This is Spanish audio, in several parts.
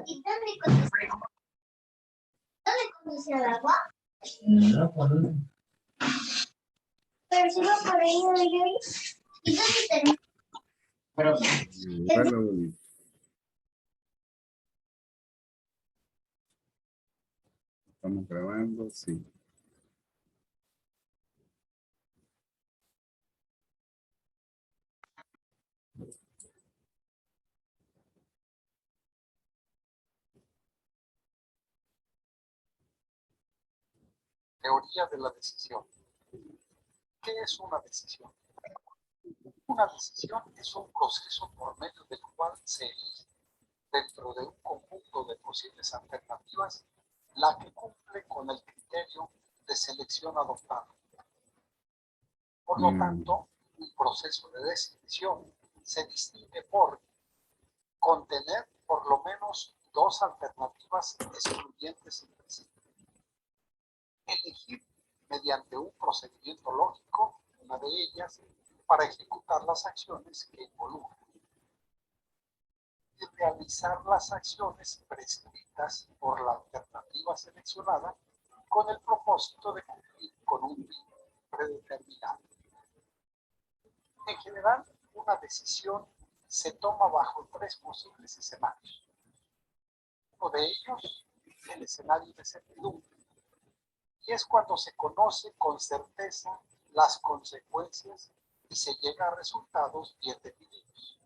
¿Y dónde conduce el agua? No, por ahí. Pero si va por ahí, ¿no? ¿Y dónde termina? Pero, Bueno, estamos grabando, sí. Teoría de la decisión. ¿Qué es una decisión? Una decisión es un proceso por medio del cual se elige, dentro de un conjunto de posibles alternativas, la que cumple con el criterio de selección adoptado. Por lo tanto, un proceso de decisión se distingue por contener por lo menos dos alternativas excluyentes entre sí. Elegir mediante un procedimiento lógico una de ellas para ejecutar las acciones que involucran. Y realizar las acciones prescritas por la alternativa seleccionada con el propósito de cumplir con un fin predeterminado. En general, una decisión se toma bajo tres posibles escenarios. Uno de ellos, el escenario de certidumbre, y es cuando se conoce con certeza las consecuencias y se llega a resultados bien definidos.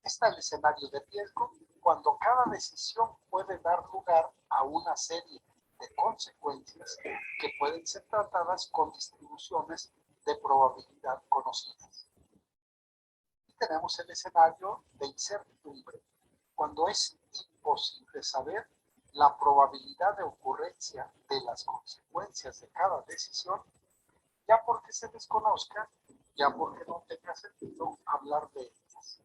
Está el escenario de riesgo, cuando cada decisión puede dar lugar a una serie de consecuencias que pueden ser tratadas con distribuciones de probabilidad conocidas. Y tenemos el escenario de incertidumbre, cuando es imposible saber la probabilidad de ocurrencia de las consecuencias de cada decisión, ya porque se desconozca, ya porque no tenga sentido hablar de ellas.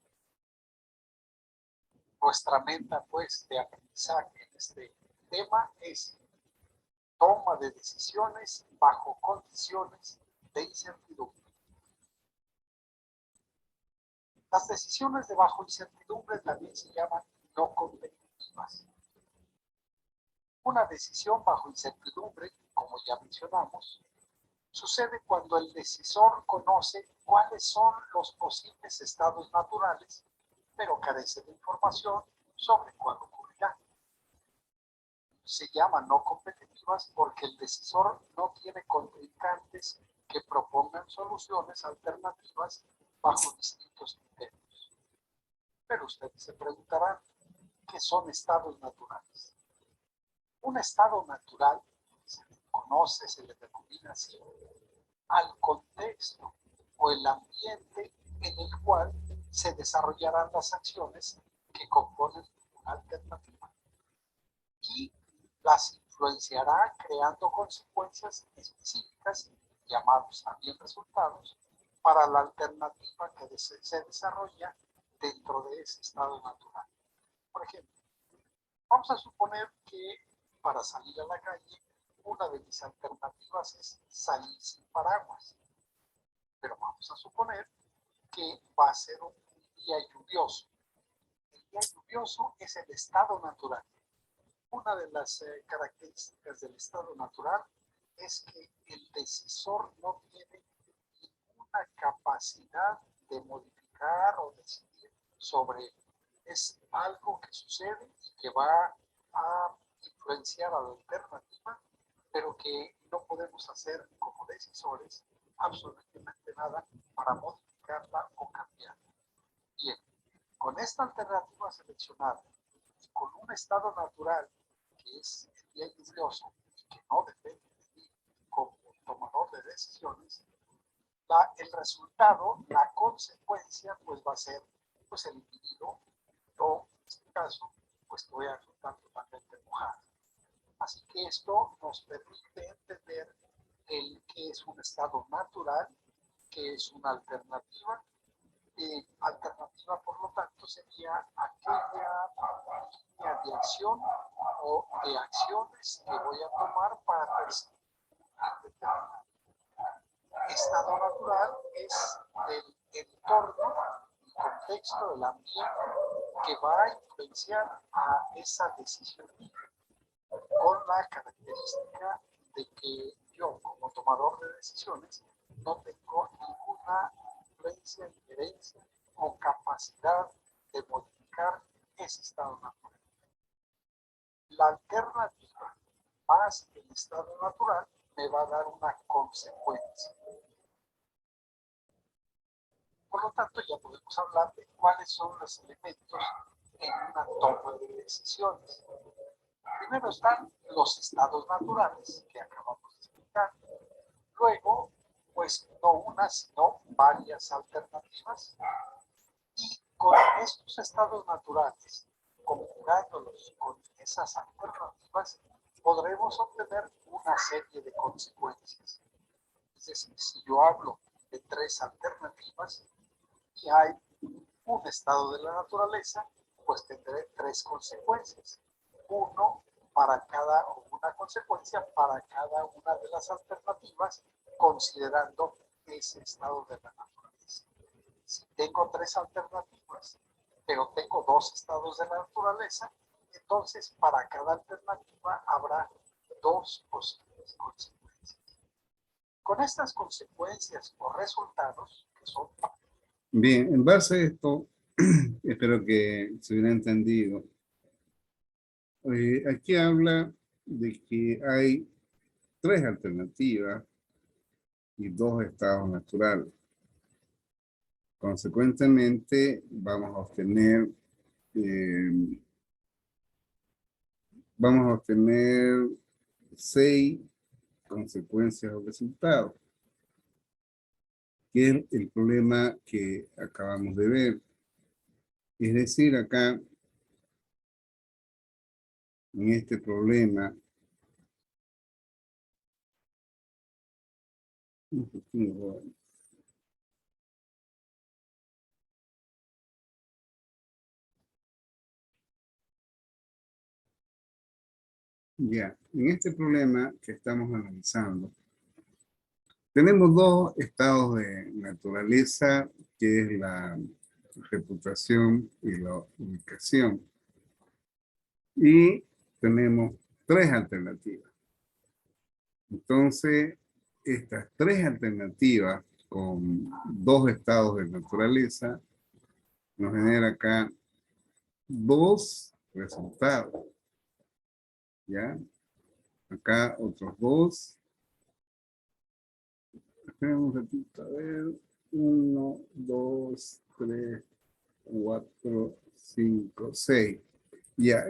Nuestra meta, pues, de aprendizaje en este tema es toma de decisiones bajo condiciones de incertidumbre. Las decisiones de bajo incertidumbre también se llaman no competitivas. Una decisión bajo incertidumbre, como ya mencionamos, sucede cuando el decisor conoce cuáles son los posibles estados naturales, pero carece de información sobre cuándo ocurrirá. Se llaman no competitivas porque el decisor no tiene contrincantes que propongan soluciones alternativas bajo distintos criterios. Pero ustedes se preguntarán, ¿qué son estados naturales? Un estado natural se le conoce, se le denomina así, al contexto o el ambiente en el cual se desarrollarán las acciones que componen una alternativa y las influenciará creando consecuencias específicas, llamados también resultados, para la alternativa que se desarrolla dentro de ese estado natural. Por ejemplo, vamos a suponer que para salir a la calle, una de mis alternativas es salir sin paraguas. Pero vamos a suponer que va a ser un día lluvioso. El día lluvioso es el estado natural. Una de las características del estado natural es que el decisor no tiene ninguna capacidad de modificar o decidir sobre él. Es algo que sucede y que va a influenciar a la alternativa, pero que no podemos hacer como decisores absolutamente nada para modificarla o cambiarla. Bien, con esta alternativa seleccionada y con un estado natural que es el día lluvioso y que no depende de mí como tomador de decisiones, el resultado, la consecuencia, pues va a ser pues el individuo, yo en este caso, pues voy a resultar totalmente mojado. Así que esto nos permite entender que es un estado natural, que es una alternativa. Alternativa, por lo tanto, sería aquella línea de acción o de acciones que voy a tomar para perseguir un determinado estado natural. Es el entorno, el contexto, el ambiente que va a influenciar a esa decisión con la característica de que yo, como tomador de decisiones, no tengo ninguna influencia, injerencia o capacidad de modificar ese estado natural. La alternativa más el estado natural me va a dar una consecuencia. Por lo tanto, ya podemos hablar de cuáles son los elementos en una toma de decisiones. Primero están los estados naturales que acabamos de explicar. Luego, pues no una, sino varias alternativas. Y con estos estados naturales, conjugándolos con esas alternativas, podremos obtener una serie de consecuencias. Es decir, si yo hablo de 3 alternativas y hay un estado de la naturaleza, pues tendré 3 consecuencias. Una consecuencia para cada una de las alternativas, considerando ese estado de la naturaleza. Si tengo 3 alternativas, pero tengo 2 estados de la naturaleza, entonces para cada alternativa habrá 2 posibles consecuencias. Con estas consecuencias o resultados, que son... Bien, en base a esto, espero que se hubiera entendido. Aquí habla de que hay 3 alternativas y 2 estados naturales. Consecuentemente, vamos a obtener 6 consecuencias o resultados, que es el problema que acabamos de ver. Es decir, acá, en este problema, ya, en este problema que estamos analizando, tenemos 2 estados de naturaleza, que es la reputación y la ubicación. Y tenemos 3 alternativas. Entonces, estas 3 alternativas con 2 estados de naturaleza nos genera acá 2 resultados. ¿Ya? Acá otros 2. Esperen un ratito, a ver. 1, 2, 3, 4, 5, 6. Ya,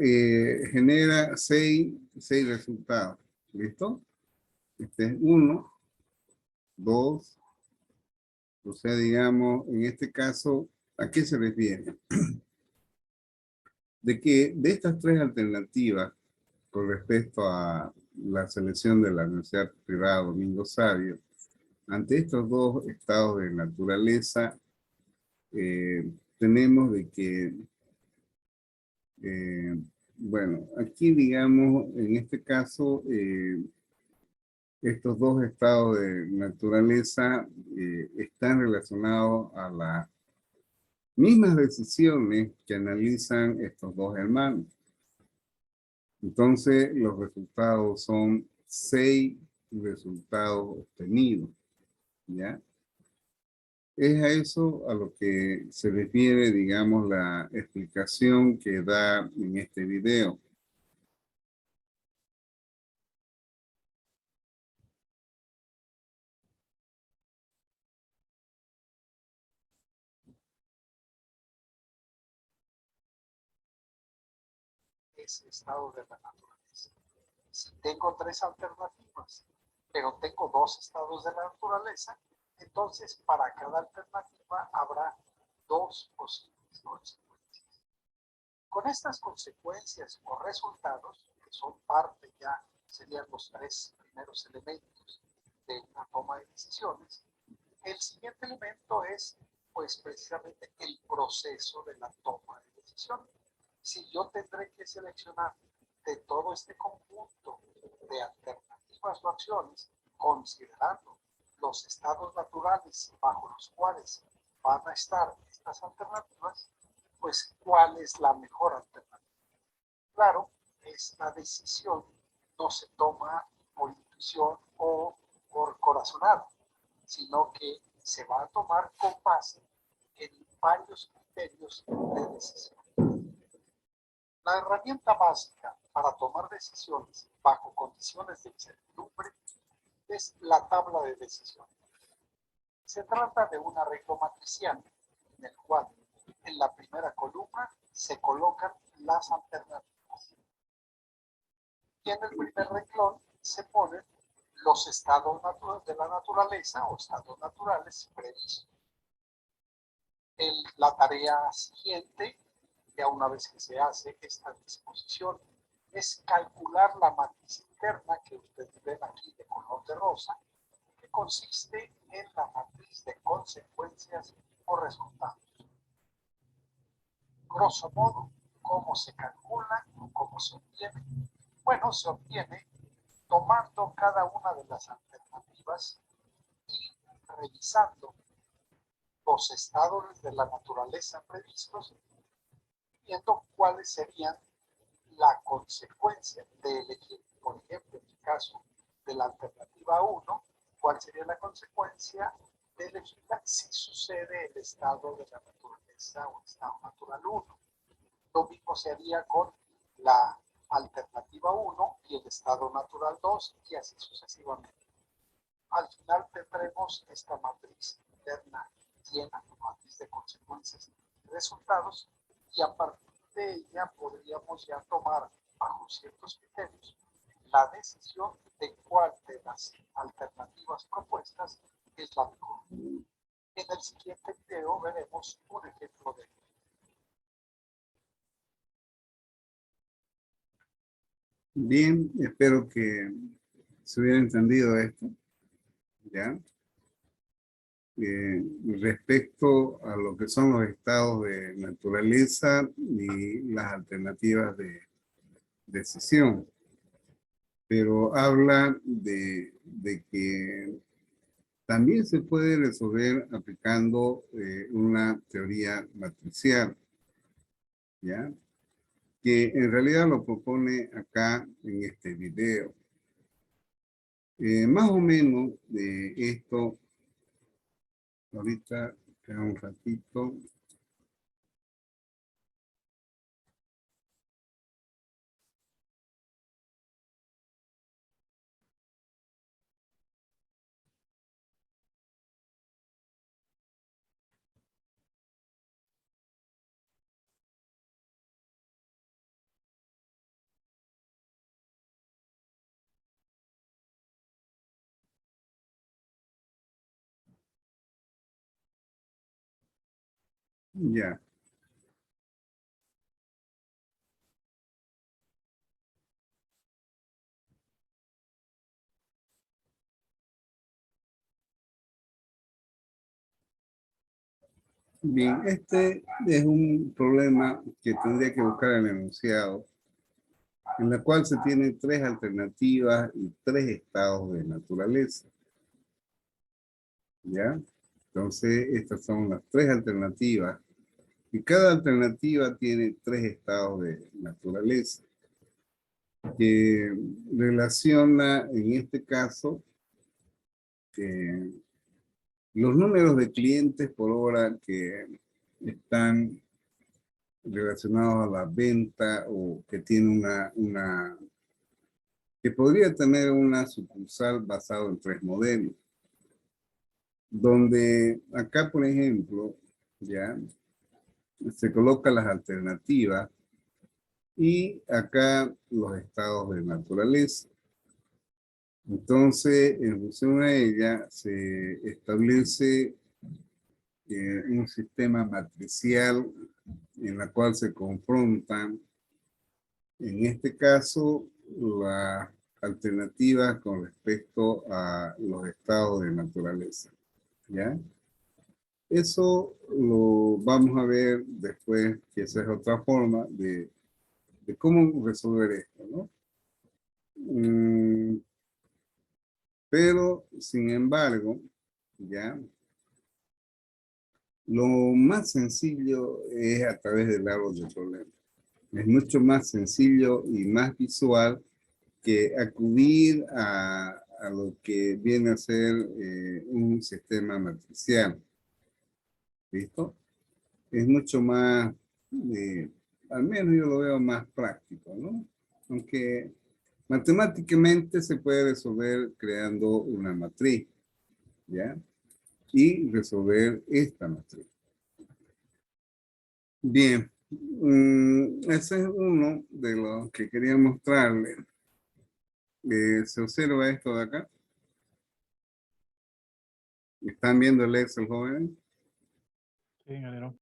genera 6 resultados. ¿Listo? Este es 1, 2. O sea, digamos, en este caso, ¿a qué se refiere? De que de estas 3 alternativas, con respecto a la selección de la Universidad Privada Domingo Savio, ante estos 2 estados de naturaleza, tenemos de que, bueno, aquí digamos, en este caso, estos 2 estados de naturaleza están relacionados a las mismas decisiones que analizan estos 2 hermanos. Entonces, los resultados son 6 resultados obtenidos, ¿ya? Es a eso a lo que se refiere, digamos, la explicación que da en este video. ese estado de la naturaleza. Si tengo 3 alternativas, pero tengo 2 estados de la naturaleza, entonces para cada alternativa habrá 2 posibles consecuencias. Con estas consecuencias o resultados, que son parte ya, serían los 3 primeros elementos de una toma de decisiones, el siguiente elemento es, pues, precisamente el proceso de la toma de decisión. Si yo tendré que seleccionar de todo este conjunto de alternativas o acciones, considerando los estados naturales bajo los cuales van a estar estas alternativas, pues, ¿cuál es la mejor alternativa? Claro, esta decisión no se toma por intuición o por corazonada, sino que se va a tomar con base en varios criterios de decisión. La herramienta básica para tomar decisiones bajo condiciones de incertidumbre es la tabla de decisión. Se trata de un arreglo matricial en el cual en la primera columna se colocan las alternativas. Y en el primer renglón se ponen los estados de la naturaleza o estados naturales previstos. La tarea siguiente, ya una vez que se hace esta disposición, es calcular la matriz interna que ustedes ven aquí de color de rosa, que consiste en la matriz de consecuencias o resultados. Grosso modo, ¿cómo se calcula o cómo se obtiene? Bueno, se obtiene tomando cada una de las alternativas y revisando los estados de la naturaleza previstos, viendo cuáles serían la consecuencia de elegir, por ejemplo, en el caso de la alternativa 1, cuál sería la consecuencia de elegirla si sucede el estado de la naturaleza o estado natural 1. Lo mismo se haría con la alternativa 1 y el estado natural 2 y así sucesivamente. Al final tendremos esta matriz interna llena, matriz de consecuencias y resultados, y a partir de ella podríamos ya tomar bajo ciertos criterios la decisión de cuál de las alternativas propuestas es la mejor. En el siguiente video veremos un ejemplo de ello. Bien, espero que se hubiera entendido esto, ¿ya? Respecto a lo que son los estados de naturaleza y las alternativas de decisión. Pero habla de que también se puede resolver aplicando una teoría matricial, ¿ya? Que en realidad lo propone acá en este video. Más o menos de esto, ahorita, espera un ratito. Ya. Bien, este es un problema que tendría que buscar el enunciado, en la cual se tienen tres alternativas y tres estados de naturaleza. ¿Ya? Entonces, estas son las tres alternativas. Y cada alternativa tiene tres estados de naturaleza, que relaciona, en este caso, los números de clientes por hora que están relacionados a la venta o que tiene que podría tener una sucursal basado en tres modelos. Donde acá, por ejemplo, ya se colocan las alternativas y acá los estados de naturaleza. Entonces, en función a ella, se establece un sistema matricial en la cual se confrontan, en este caso, las alternativas con respecto a los estados de naturaleza. ¿Ya? Eso lo vamos a ver después, que esa es otra forma de cómo resolver esto, ¿no? Pero, sin embargo, ya, Lo más sencillo es a través del árbol de problemas. Es mucho más sencillo y más visual que acudir a lo que viene a ser un sistema matricial. ¿Listo? Es mucho más, al menos yo lo veo más práctico, ¿no? Aunque matemáticamente se puede resolver creando una matriz, ¿ya? Y resolver esta matriz. Bien, ese es uno de los que quería mostrarle. ¿Se observa esto de acá? ¿Están viendo el Excel, jóvenes? Sí, ingeniero.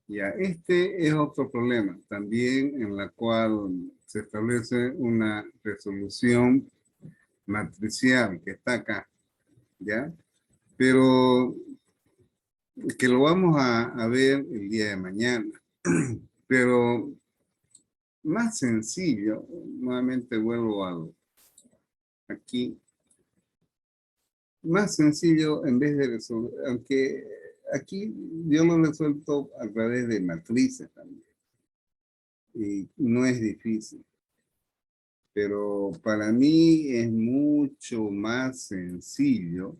Ya, este es otro problema, también en la cual se establece una resolución matricial que está acá, ¿ya? Pero que lo vamos a ver el día de mañana. Pero más sencillo, nuevamente vuelvo a aquí, más sencillo en vez de resolver, aunque aquí yo lo resuelto a través de matrices también. Y no es difícil. Pero para mí es mucho más sencillo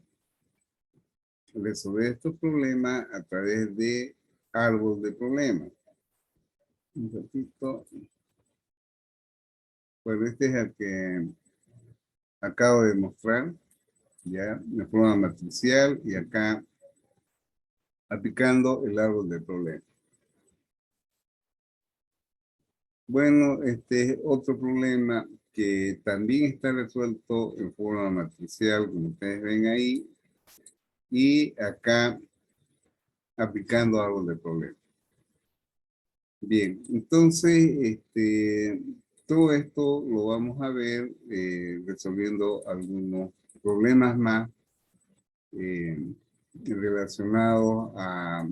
resolver estos problemas a través de árbol de problemas. Un ratito. Pues este es el que acabo de mostrar, ya, de forma matricial y acá aplicando el árbol de problemas. Bueno, este es otro problema que también está resuelto en forma matricial, como ustedes ven ahí, y acá aplicando árbol de problemas. Bien, entonces, todo esto lo vamos a ver resolviendo algunos problemas más relacionados a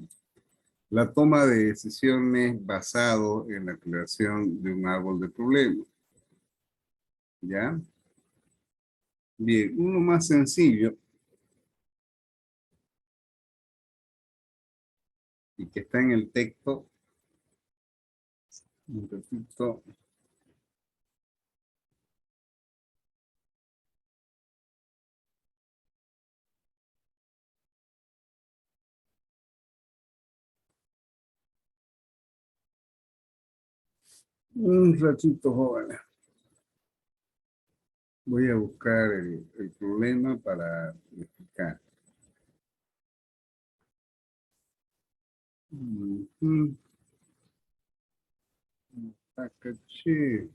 la toma de decisiones basado en la creación de un árbol de problemas. ¿Ya? Bien, uno más sencillo y que está en el texto. Un ratito. Un ratito, jóvenes. Voy a buscar el problema para explicar. Tacaché.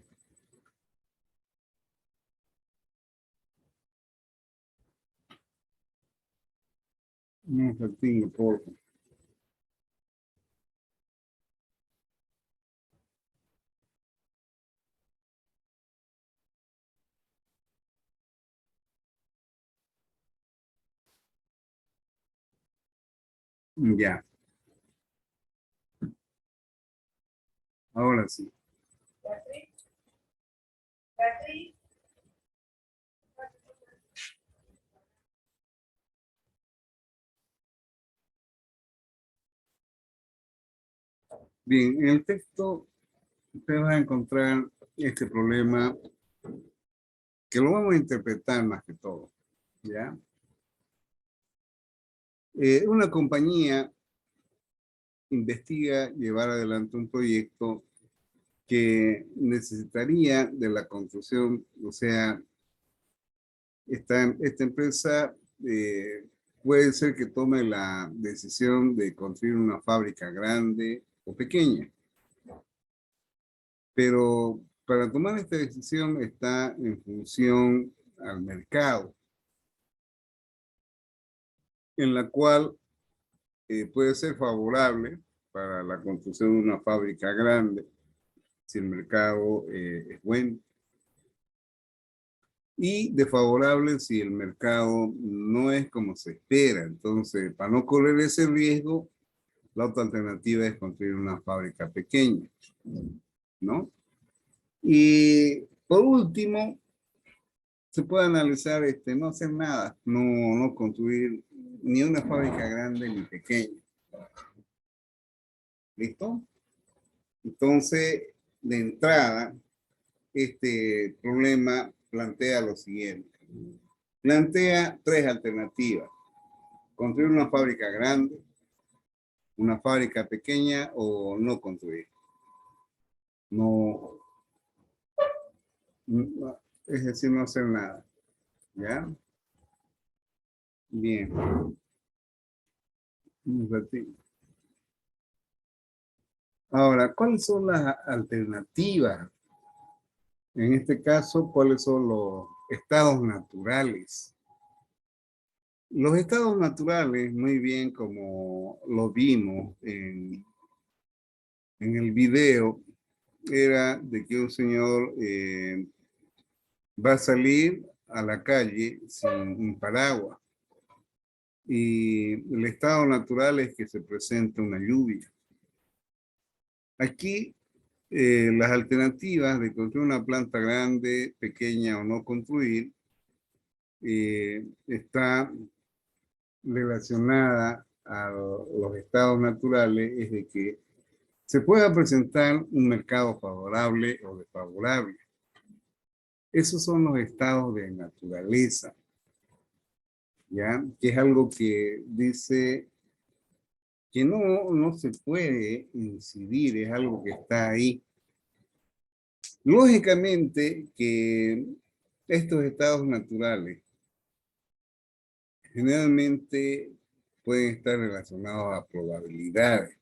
Un ratito, por favor. Ya, ahora sí. Bien, en el texto ustedes van a encontrar este problema que lo vamos a interpretar más que todo, ¿ya? Una compañía investiga llevar adelante un proyecto que necesitaría de la construcción, o sea, esta empresa puede ser que tome la decisión de construir una fábrica grande o pequeña. Pero para tomar esta decisión está en función al mercado, en la cual puede ser favorable para la construcción de una fábrica grande, si el mercado es bueno, y desfavorable si el mercado no es como se espera. Entonces, para no correr ese riesgo, la otra alternativa es construir una fábrica pequeña, ¿no? Y por último, se puede analizar no hacer nada, no construir ni una fábrica grande ni pequeña, ¿Listo? Entonces, de entrada, este problema plantea lo siguiente. Plantea tres alternativas. Construir una fábrica grande, una fábrica pequeña o no construir. No, es decir, no hacer nada. ¿Ya? Bien. Un ratito. Ahora, ¿cuáles son las alternativas? En este caso, ¿cuáles son los estados naturales? Los estados naturales, muy bien como lo vimos en el video, era de que un señor va a salir a la calle sin un paraguas. Y el estado natural es que se presenta una lluvia. Aquí las alternativas de construir una planta grande, pequeña o no construir, está relacionada a los estados naturales, es de que se pueda presentar un mercado favorable o desfavorable. Esos son los estados de naturaleza, ¿ya? Que es algo que dice que no se puede incidir, es algo que está ahí. Lógicamente que estos estados naturales generalmente pueden estar relacionados a probabilidades,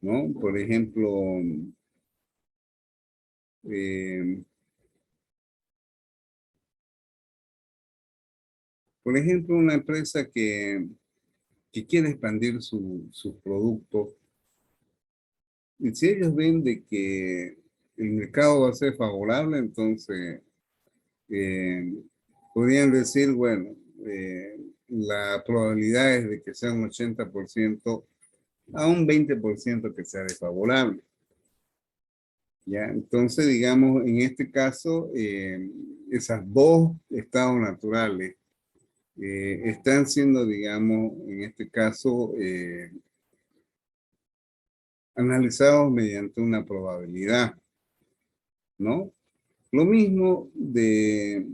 ¿no? Por ejemplo, una empresa que quiere expandir sus productos, y si ellos ven de que el mercado va a ser favorable, entonces podrían decir, bueno, la probabilidad es de que sea un 80% a un 20% que sea desfavorable. ¿Ya? Entonces, digamos, en este caso, esas dos estados naturales están siendo, digamos, en este caso, analizados mediante una probabilidad, ¿no? Lo mismo de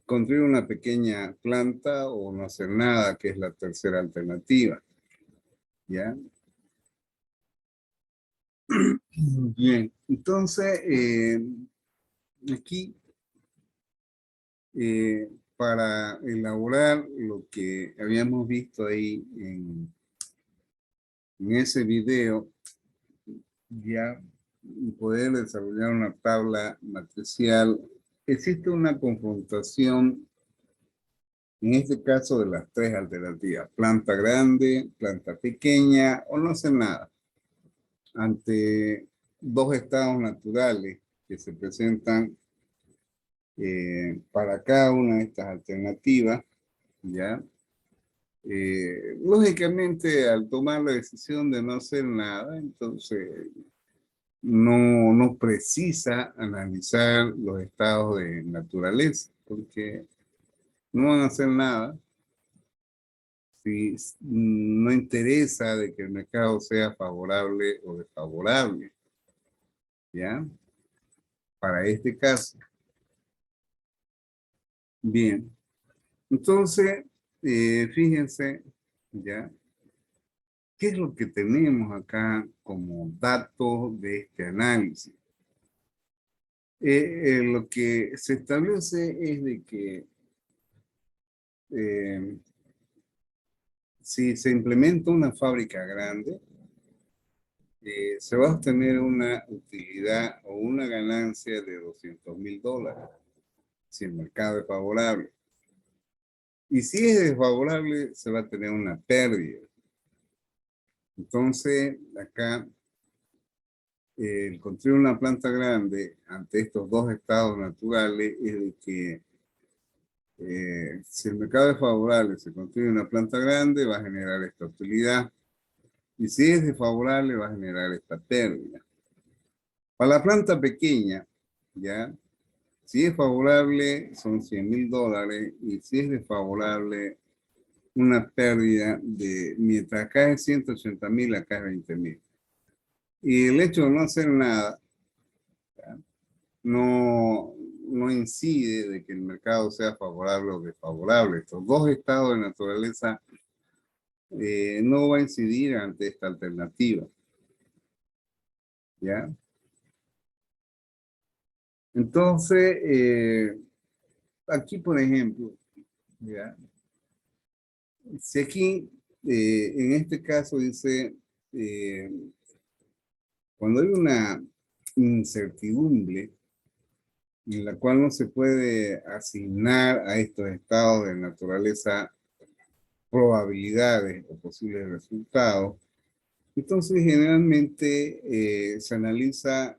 construir una pequeña planta o no hacer nada, que es la tercera alternativa, ¿ya? Bien, entonces, aquí, para elaborar lo que habíamos visto ahí en ese video, ya poder desarrollar una tabla matricial, existe una confrontación, en este caso de las tres alternativas, planta grande, planta pequeña o no hacer nada, ante dos estados naturales que se presentan para cada una de estas alternativas, ¿ya? Lógicamente, al tomar la decisión de no hacer nada, entonces no precisa analizar los estados de naturaleza, porque no van a hacer nada si no interesa de que el mercado sea favorable o desfavorable, ¿ya? Para este caso. Bien, entonces, fíjense, ¿ya? ¿Qué es lo que tenemos acá como datos de este análisis? Lo que se establece es de que si se implementa una fábrica grande, se va a obtener una utilidad o una ganancia de $200,000 si el mercado es favorable. Y si es desfavorable, se va a tener una pérdida. Entonces, acá, el construir una planta grande ante estos dos estados naturales es de que si el mercado es favorable, se construye una planta grande, va a generar esta utilidad. Y si es desfavorable, va a generar esta pérdida. Para la planta pequeña, ¿ya? Si es favorable, son $100,000, y si es desfavorable, una pérdida de, mientras acá es 180.000, acá es 20.000. Y el hecho de no hacer nada no incide de que el mercado sea favorable o desfavorable. Estos dos estados de naturaleza no va a incidir ante esta alternativa. ¿Ya? Entonces, aquí, por ejemplo, ¿ya? Si aquí, en este caso dice, cuando hay una incertidumbre en la cual no se puede asignar a estos estados de naturaleza probabilidades o posibles resultados, entonces generalmente se analiza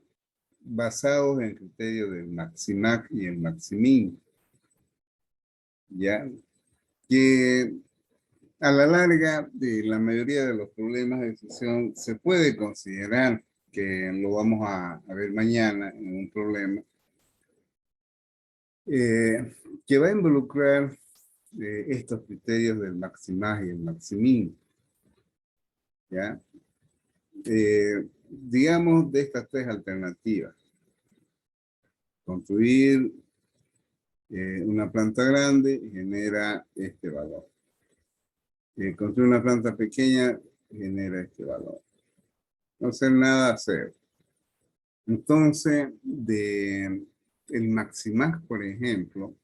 basados en el criterio del maximax y el maximin, ¿ya? Que a la larga, de la mayoría de los problemas de decisión, se puede considerar, que lo vamos a ver mañana en un problema, que va a involucrar estos criterios del maximax y el maximin, ¿ya? Digamos, de estas tres alternativas. Construir una planta grande genera este valor. Construir una planta pequeña genera este valor. No hacer nada, hacer. Entonces, el maximax, por ejemplo,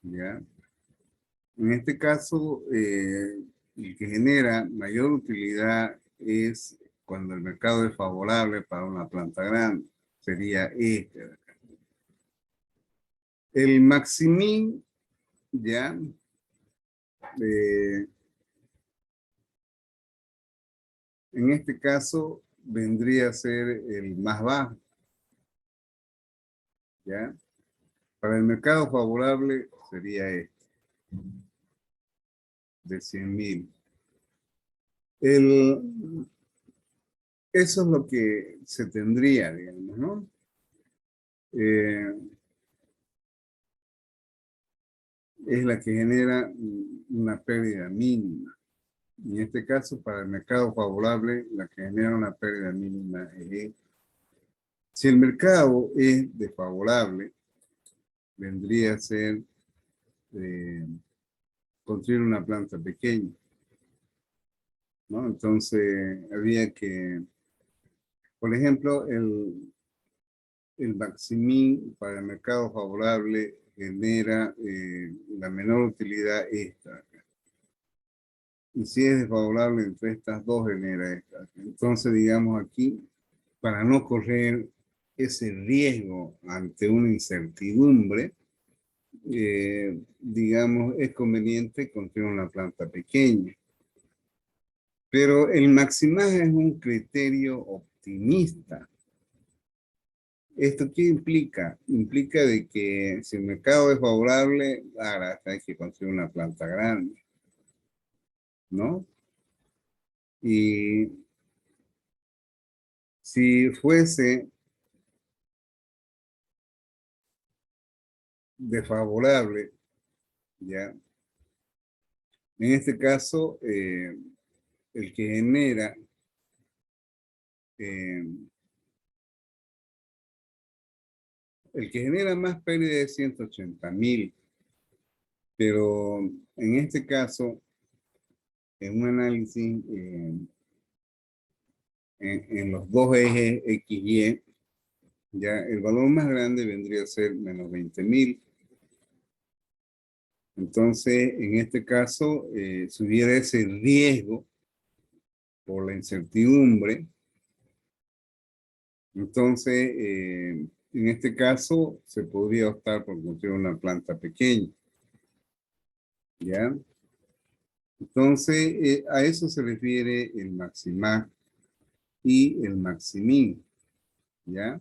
¿ya? En este caso, el que genera mayor utilidad es cuando el mercado es favorable para una planta grande. Sería este de acá. El maximin, ¿ya? En este caso, vendría a ser el más bajo, ¿ya? Para el mercado favorable sería este, de 100.000. Eso es lo que se tendría, digamos, ¿no? Es la que genera una pérdida mínima. En este caso, para el mercado favorable, la que genera una pérdida mínima es esta. Si el mercado es desfavorable, vendría a ser construir una planta pequeña, ¿no? Entonces, había que, por ejemplo, el maximin para el mercado favorable genera la menor utilidad esta. Y si es desfavorable entre estas dos, genera esta. Entonces, digamos aquí, para no correr ese riesgo ante una incertidumbre, digamos, es conveniente construir una planta pequeña. Pero el maximaje es un criterio optimista. ¿Esto qué implica? Implica de que si el mercado es favorable, ahora hay que construir una planta grande, ¿no? Y si fuese desfavorable, ¿ya? En este caso, el que genera más pérdida es 180.000, pero en este caso, en un análisis en los dos ejes X y Y, ya el valor más grande vendría a ser menos 20.000. Entonces, en este caso, si hubiera ese riesgo por la incertidumbre, entonces, en este caso, se podría optar por construir una planta pequeña. ¿Ya? Entonces, a eso se refiere el maximax y el maximin. ¿Ya?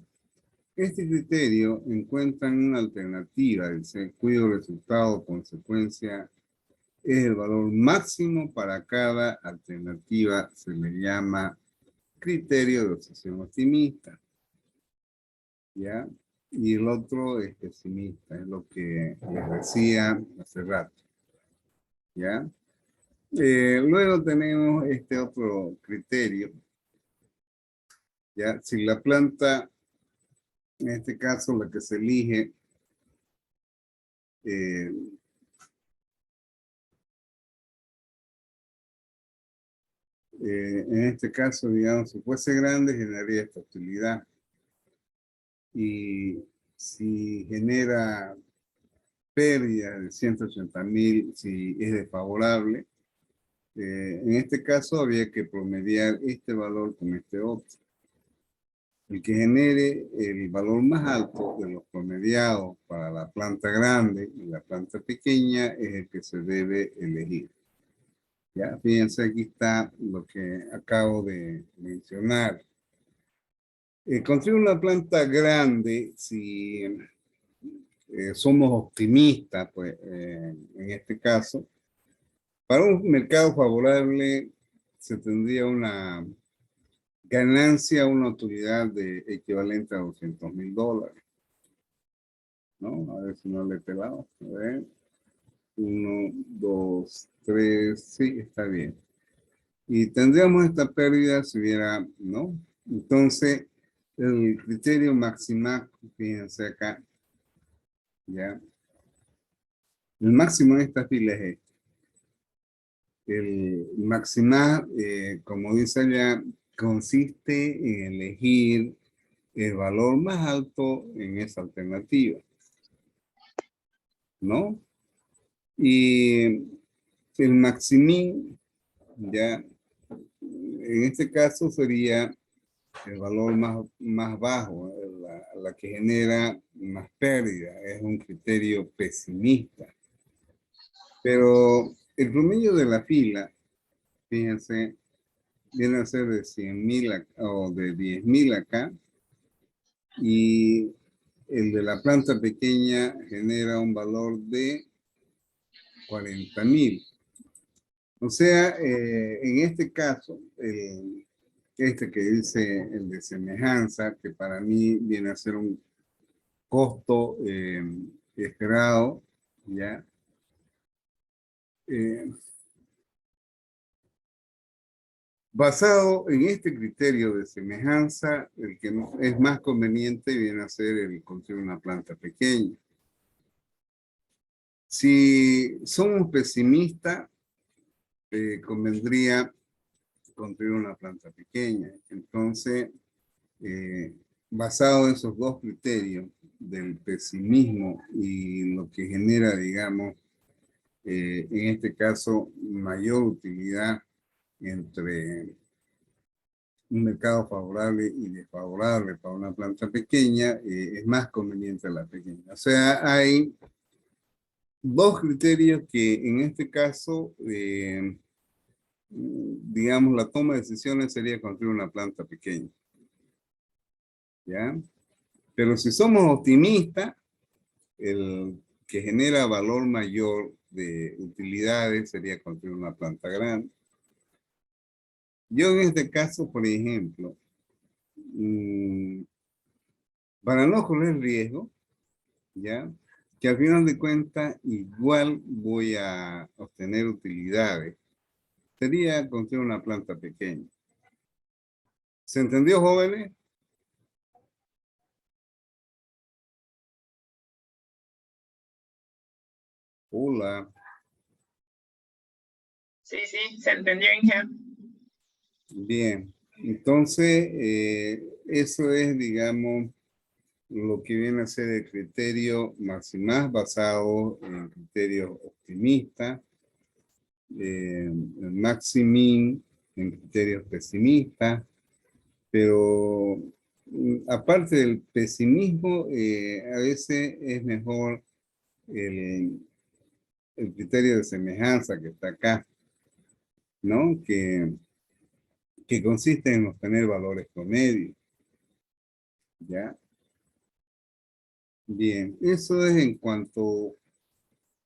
Este criterio encuentra una alternativa del circuito resultado consecuencia es el valor máximo para cada alternativa, se le llama criterio de obsesión optimista, ¿ya? Y el otro es pesimista, es lo que les decía hace rato, ¿ya? Luego tenemos este otro criterio. Ya, si la planta, en este caso la que se elige, en este caso, digamos, si fuese grande, generaría esta utilidad. Y si genera pérdida de 180.000, si es desfavorable, en este caso habría que promediar este valor con este otro. El que genere el valor más alto de los promediados para la planta grande y la planta pequeña es el que se debe elegir. Ya, fíjense, aquí está lo que acabo de mencionar. Construir una planta grande, si somos optimistas, pues en este caso, para un mercado favorable se tendría una ganancia, una utilidad de equivalente a $200.000, ¿no? A ver si no le he pelado. A ver. 1, 2, 3, sí, está bien. Y tendríamos esta pérdida si hubiera, ¿no? Entonces, el criterio máximo, fíjense acá, ¿ya? El máximo en esta fila es este. El máxima, como dice allá, consiste en elegir el valor más alto en esa alternativa, ¿no? Y el maximín, ya, en este caso sería el valor más bajo, la que genera más pérdida, es un criterio pesimista. Pero el promedio de la fila, fíjense, viene a ser de 100.000 o de 10.000 acá, y el de la planta pequeña genera un valor de 40.000. O sea, en este caso, este que dice el de semejanza, que para mí viene a ser un costo esperado, ¿ya? Basado en este criterio de semejanza, el que es más conveniente viene a ser el construir una planta pequeña. Si somos pesimistas, convendría construir una planta pequeña. Entonces, basado en esos dos criterios del pesimismo y lo que genera, digamos, en este caso, mayor utilidad entre un mercado favorable y desfavorable para una planta pequeña, es más conveniente la pequeña. O sea, hay dos criterios que en este caso, digamos, la toma de decisiones sería construir una planta pequeña. ¿Ya? Pero si somos optimistas, el que genera valor mayor de utilidades sería construir una planta grande. Yo en este caso, por ejemplo, para no correr riesgo, ¿ya? Que al final de cuentas igual voy a obtener utilidades, sería construir una planta pequeña. ¿Se entendió, jóvenes? Hola. Sí, sí, se entendió, Inge. Bien, entonces eso es, digamos, lo que viene a ser el criterio máximo basado en criterios optimistas, el maximin en criterios pesimistas, pero aparte del pesimismo, a veces es mejor el criterio de semejanza que está acá, ¿no? Que consiste en obtener valores promedio, ¿ya? Bien, eso es en cuanto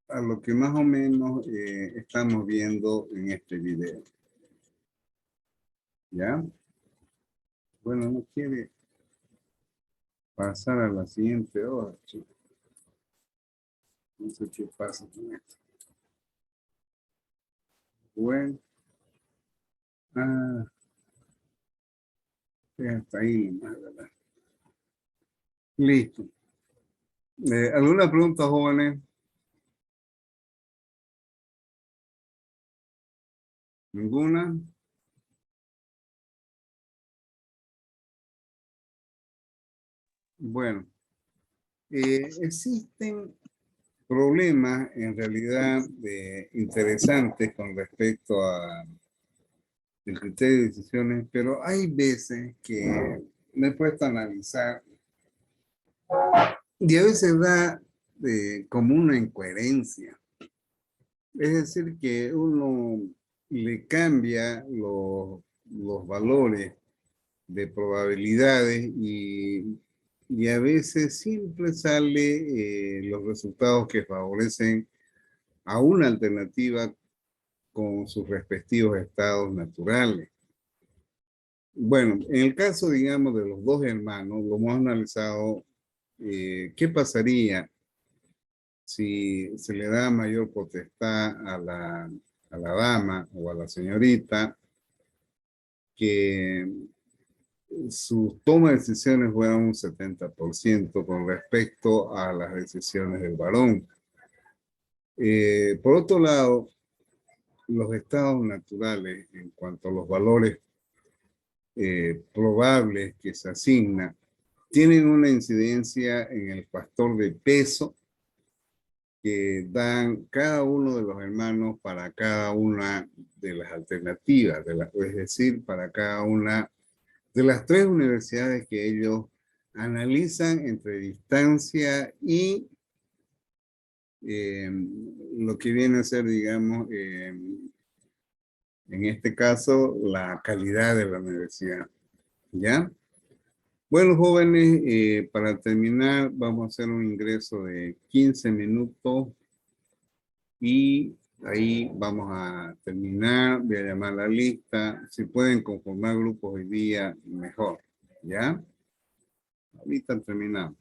a lo que más o menos estamos viendo en este video. ¿Ya? Bueno, no quiere pasar a la siguiente hora, chicos. No sé qué pasa con esto. Bueno. Ah. Hasta ahí nomás, ¿verdad? Listo. ¿Alguna pregunta, jóvenes? ¿Ninguna? Bueno, existen problemas en realidad interesantes con respecto a el criterio de decisiones, pero hay veces que me he puesto a analizar y a veces da como una incoherencia. Es decir, que uno le cambia los valores de probabilidades y a veces siempre sale los resultados que favorecen a una alternativa con sus respectivos estados naturales. Bueno, en el caso, digamos, de los dos hermanos, lo hemos analizado, ¿qué pasaría si se le da mayor potestad a la dama o a la señorita que su toma de decisiones fuera un 70% con respecto a las decisiones del varón? Por otro lado, los estados naturales en cuanto a los valores probables que se asignan tienen una incidencia en el factor de peso que dan cada uno de los hermanos para cada una de las alternativas, es decir, para cada una de las tres universidades que ellos analizan entre distancia y lo que viene a ser, digamos, en este caso, la calidad de la universidad. ¿Ya? Bueno, jóvenes, para terminar, vamos a hacer un ingreso de 15 minutos y ahí vamos a terminar. Voy a llamar la lista. Si pueden conformar grupos hoy día, mejor. ¿Ya? Ahorita terminamos.